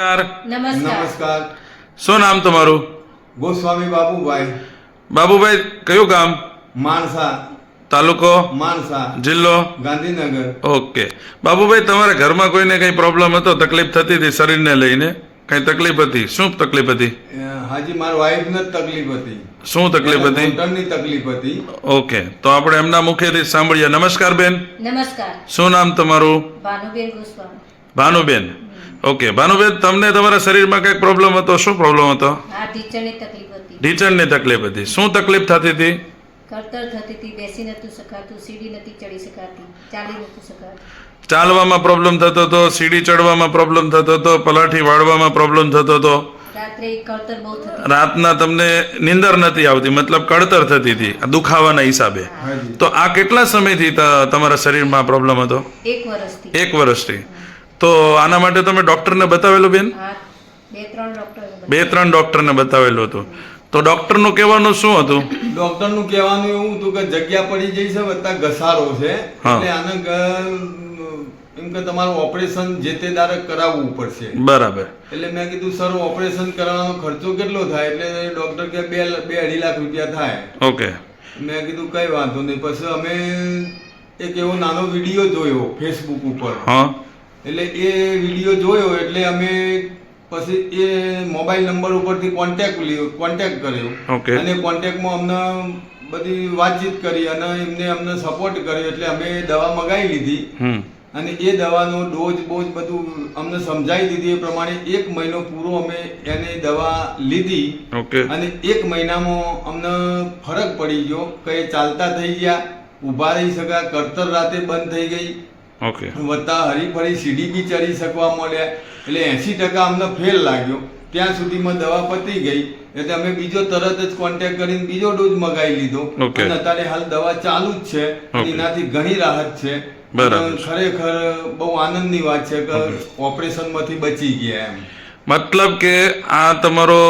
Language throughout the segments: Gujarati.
નમસ્કાર. શું નામ તમારું? ગોસ્વામી બાબુભાઈ. બાબુભાઈ, કયું ગામ? માણસા. તાલુકો? માણસા. જિલ્લો? ગાંધીનગર. ઓકે. બાબુભાઈ, તમારા ઘરમાં કોઈને કઈ પ્રોબ્લેમ હતો, તકલીફ થતી હતી શરીરને લઈને? કઈ તકલીફ હતી? શું તકલીફ હતી? હાજી, મારા વાઈફને જ તકલીફ હતી. શું તકલીફ હતી? ઘૂંટણની તકલીફ હતી. ઓકે, તો આપણે એમના મુખેથી સાંભળીએ. નમસ્કાર બેન. નમસ્કાર. શું નામ તમારું? ભાનુબેન ગોસ્વામી. ભાનુબેન. ઓકે ભાનુબેન, તમને તમારા શરીરમાં કઈક પ્રોબ્લેમ હતો? શું પ્રોબ્લેમ હતો? આ ઢીચણની તકલીફ હતી. ઢીચણની તકલીફ હતી. શું તકલીફ થતી હતી? કળતર થતી હતી, બેસી નતું શકાતું, સીડી નથી ચડી શકાતી, ચાલી નતું શકાતું. ચાલવામાં પ્રોબ્લેમ થતો હતો, સીડી ચડવામાં પ્રોબ્લેમ થતો હતો, પલાઠી વાળવામાં પ્રોબ્લેમ થતો હતો, રાત્રે કળતર બહુ થતી. રાતના તમને નીંદર નથી આવતી, મતલબ કળતર થતી હતી દુખાવાના હિસાબે. હાજી. તો આ કેટલા સમયથી તમારા શરીરમાં પ્રોબ્લેમ હતો? 1 વર્ષથી. 1 વર્ષથી. તો આના માટે તમે ડોક્ટરને બતાવેલું બેન? હા, 2-3 ડોક્ટર. 2-3 ડોક્ટરને બતાવેલું હતું. તો ડોક્ટરનું કહેવાનું શું હતું? ડોક્ટરનું કહેવાનું એવું હતું કે જગ્યા પડી જઈ છે, વત્તા ઘસારો છે, હા. એટલે આને એમ કે તમારું ઓપરેશન જે તે દારે કરાવવું પડશે. બરાબર. એટલે મેં કીધું સર, ઓપરેશન કરવાનો ખર્ચો કેટલો થાય? એટલે ડોક્ટર કે 2-2.5 લાખ રૂપિયા થાય. ઓકે. મેં કીધું કઈ વાંધો નહીં. પછી અમે એક એવો નાનો વિડીયો જોયો ફેસબુક ઉપર. હા. એટલે એ વિડીયો જોયો એટલે અમે પછી એ મોબાઈલ નંબર ઉપરથી કોન્ટેક્ટ કર્યો. Okay. અને કોન્ટેક્ટમાં અમને બધી વાતચીત કરી અને અમને સપોર્ટ કર્યો. એટલે અમે દવા મગાવી લીધી અને એ દવાનો ડોઝ બધું અમને સમજાવી દીધી. એ પ્રમાણે 1 મહિનો પૂરો અમે એને દવા લીધી. ઓકે. અને 1 મહિનામાં અમને ફરક પડી ગયો. કઈ ચાલતા થઈ ગયા, ઊભા રહી શક્યા, કળતર રાતે બંધ થઈ ગઈ, ઓકે. વત્તા હરીફરી સીડી બી ચડી શકવા મળ્યા. એટલે 80% અમને ફેલ લાગ્યો. ત્યાં સુધીમાં દવા પતી ગઈ એટલે અમે બીજો તરત જ કોન્ટેક્ટ કરીને બીજો ડોઝ મગાવી લીધો. Okay. અને અત્યારે હાલ દવા ચાલુ જ છે. Okay. એનાથી ઘણી રાહત છે. બરાબર. અને ખરેખર બહુ આનંદની વાત છે કે ઓપરેશનમાંથી બચી ગયા એમ. મતલબ કે આ તમારો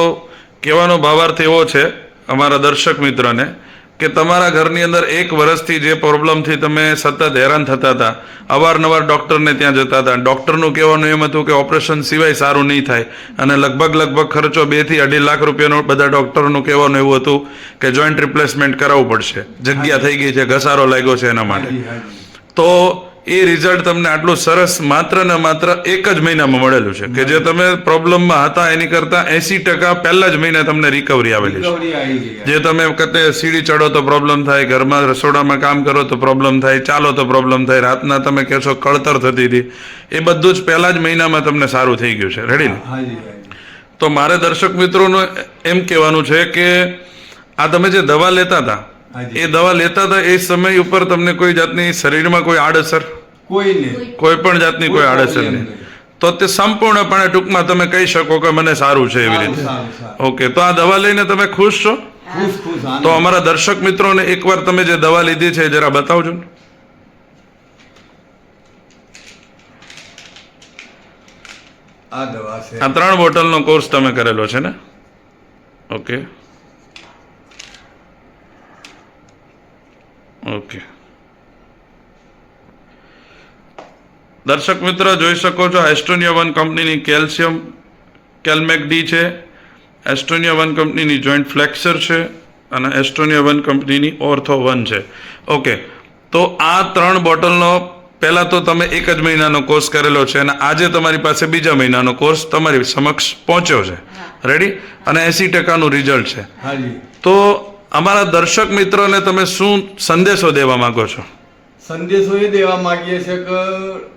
કહેવાનો ભાવાર્થ એવો છે અમારા દર્શક મિત્રને કે તમારા ઘરની અંદર 1 વર્ષથી જે પ્રોબ્લેમથી તમે સતત હેરાન થતા હતા, અવારનવાર ડૉક્ટરને ત્યાં જતા હતા, ડૉક્ટરનું કહેવાનું એમ હતું કે ઓપરેશન સિવાય સારું નહીં થાય અને લગભગ ખર્ચો 2 થી 2.5 લાખ રૂપિયાનો બધા ડૉક્ટરનું કહેવાનું એવું હતું કે જોઈન્ટ રિપ્લેસમેન્ટ કરાવવું પડશે, જગ્યા થઈ ગઈ છે, ઘસારો લાગ્યો છે એના માટે. હાજી, હાજી. તો એ રિઝલ્ટ તમને આટલું સરસ માત્ર ને માત્ર 1 જ મહિનામાં મળેલું છે કે જે તમે પ્રોબ્લેમમાં હતા એની કરતાં 80% પહેલા જ મહિને તમને રિકવરી આવેલી છે. રિકવરી આવી ગઈ. જે તમે કતે સીડી ચડો તો પ્રોબ્લેમ થાય, ઘરમાં રસોડામાં કામ કરો તો પ્રોબ્લેમ થાય, ચાલો તો પ્રોબ્લેમ થાય, રાતના તમે કહેશો કળતર થતી હતી, એ બધું જ પહેલા જ મહિનામાં તમને સારું થઈ ગયું છે. રેડી ને? હાજી, હાજી. તો મારે દર્શક મિત્રોનું એમ કહેવાનું છે કે આ તમે જે દવા લેતા હતા હાજી. એ દવા લેતા હતા એ સમય ઉપર તમને કોઈ જાતની શરીરમાં કોઈ આડઅસર? કોઈ નહીં. કોઈ પણ જાતની કોઈ આડઅસર નહીં. તો તે સંપૂર્ણપણે ટૂંકમાં તમે કહી શકો કે મને સારું છે એવી રીતે. સારું, સારું. ઓકે. તો આ દવા લઈને તમે ખુશ છો? ખુશ આનંદ. તો અમારા દર્શક મિત્રોને એકવાર તમે જે દવા લીધી છે એ જરા બતાવજો ને. આ દવા છે. આ 3 બોટલનો કોર્સ તમે કરેલો છે ને? ઓકે. ઓકે. દર્શક મિત્ર જોઈ શકો છો એસ્ટોનિયા 1 કંપનીની કેલ્શિયમ કેલ્મેક ડી છે, એસ્ટોનિયા 1 કંપનીની જોઈન્ટ ફ્લેક્સર છે અને એસ્ટોનિયા 1 કંપનીની ઓર્થો 1 છે. ઓકે. તો આ 3 બોટલનો પહેલા તો તમે 1 જ મહિનાનો કોર્સ કરેલો છે અને આજે તમારી પાસે બીજા મહિનાનો કોર્સ તમારી સમક્ષ પહોંચ્યો છે. રેડી? અને 80%નું રિઝલ્ટ છે. હાજી. તો અમારા દર્શક મિત્રોને તમે શું સંદેશો દેવા માંગો છો? સંદેશો એ દેવા માંગીએ છીએ કે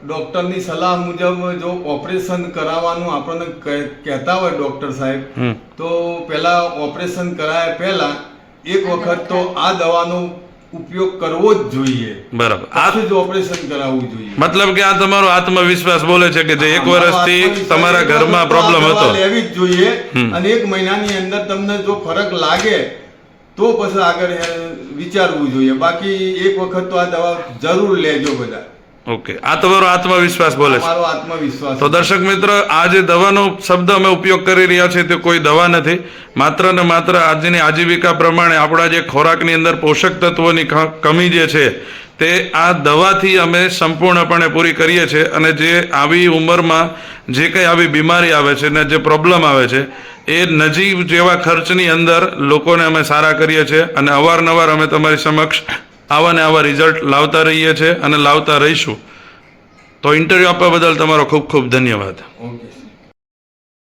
ડોક્ટરની સલાહ મુજબ જો ઓપરેશન કરાવવાનું આપણને કહેતા હોય ડોક્ટર સાહેબ, તો પહેલા ઓપરેશન કરાયા પહેલા 1 વખત તો આ દવાનો ઉપયોગ કરવો જ જોઈએ. બરાબર. આથી જ ઓપરેશન કરાવવું જોઈએ. મતલબ કે આ તમારો આત્મવિશ્વાસ બોલે છે કે જે 1 વર્ષથી તમારા ઘરમાં પ્રોબ્લેમ હતો, લેવી જ જોઈએ. અને 1 મહિનાની અંદર તમને જો ફરક લાગે તો પછી આગળ વિચારવું જોઈએ. બાકી 1 વખત તો આ દવા જરૂર લેજો બધા. ઓકે, આ તમારો આત્મવિશ્વાસ બોલે છે. મારો આત્મવિશ્વાસ. તો દર્શક મિત્ર, આ જે દવાનો શબ્દ અમે ઉપયોગ કરી રહ્યા છીએ તે કોઈ દવા નથી, માત્ર ને માત્ર આજની આજીવિકા પ્રમાણે આપણા જે ખોરાકની અંદર પોષક તત્વોની કમી જે છે તે આ દવાથી અમે સંપૂર્ણપણે પૂરી કરીએ છીએ. અને જે આવી ઉંમરમાં જે કંઈ આવી બીમારી આવે છે ને જે પ્રોબ્લેમ આવે છે એ નજીક જેવા ખર્ચની અંદર લોકોને અમે સારા કરીએ છીએ અને અવારનવાર અમે તમારી સમક્ષ આવા ને આવા રિઝલ્ટ લાવતા રહીએ છીએ અને લાવતા રહીશું. તો ઇન્ટરવ્યૂ આપવા બદલ તમારો ખૂબ ખૂબ ધન્યવાદ. ઓકે.